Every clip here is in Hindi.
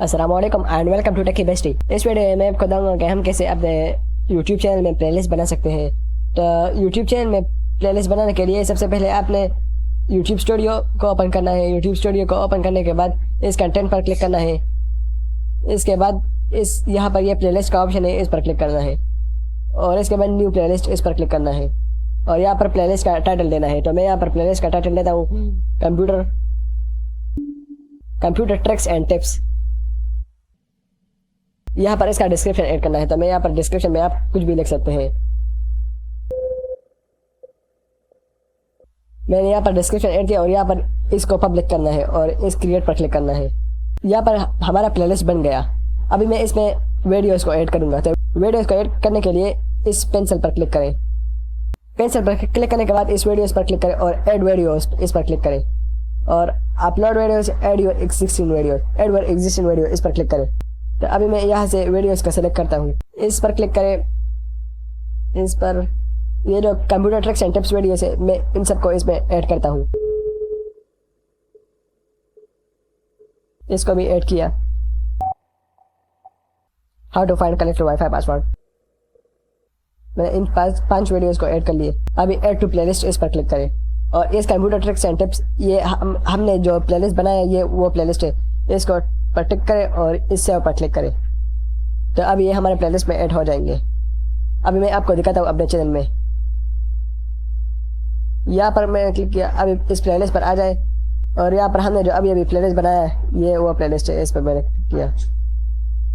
अस्सलामुअलैकुम and welcome to techie bestie. इस वीडियो में मैं आपको बताऊंगा कि हम कैसे अपने यूट्यूब चैनल में प्लेलिस्ट बना सकते हैं। तो यूट्यूब चैनल में प्लेलिस्ट बनाने के लिए सबसे पहले आपने यूट्यूब स्टूडियो को ओपन करना है। यूट्यूब स्टूडियो को ओपन करने के बाद इस कंटेंट पर क्लिक करना है। इसके बाद इस यहाँ पर ये प्लेलिस्ट का ऑप्शन है, इस पर क्लिक करना है और इसके बाद न्यू प्लेलिस्ट इस पर क्लिक करना है और यहाँ पर प्लेलिस्ट का टाइटल देना है। तो मैं यहाँ पर प्लेलिस्ट का टाइटल देता हूँ कंप्यूटर ट्रिक्स एंड टिप्स। यहाँ पर इसका डिस्क्रिप्शन ऐड करना है, तो मैं यहाँ पर डिस्क्रिप्शन में आप कुछ भी लिख सकते हैं। मैंने यहाँ पर डिस्क्रिप्शन ऐड किया और यहाँ पर इसको पब्लिक करना है और इस क्रिएट पर क्लिक करना है। यहाँ पर हमारा प्लेलिस्ट बन गया। अभी मैं इसमें वीडियोस को ऐड करूँगा, तो वीडियोस को ऐड करने के लिए इस पेंसिल पर क्लिक करें। पेंसिल पर क्लिक करने के बाद इस वीडियोस पर क्लिक करें और ऐड वीडियोस इस पर क्लिक करें और upload videos, add your existing video, add your existing video इस पर क्लिक करें। तो अभी मैं यहाँ से वीडियोस का सेलेक्ट करता हूँ, इस पर क्लिक करें। इस पर ये जो computer tricks and tips videos है, मैं इन सबको इसमें ऐड करता हूँ। इसको भी ऐड किया। How to find connect WiFi password, मैंने इन पांच वीडियोस को ऐड कर लिए। अभी ऐड टू प्लेलिस्ट इस पर क्लिक करें और इस कंप्यूटर ट्रिक्स एंड टिप्स, ये हमने जो प्लेलिस्ट बनाया है ये वो प्लेलिस्ट है, इसको पर क्लिक करें और इससे ऊपर क्लिक करें। तो अब ये हमारे प्लेलिस्ट में ऐड हो जाएंगे। अभी मैं आपको दिखाता हूँ अपने चैनल में। यहाँ पर मैंने क्लिक किया, अभी इस प्लेलिस्ट पर आ जाए और यहाँ पर हमने जो अभी प्लेलिस्ट बनाया है ये वो प्लेलिस्ट है, इस पर मैंने क्लिक किया,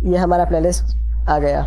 ये हमारा प्लेलिस्ट आ गया।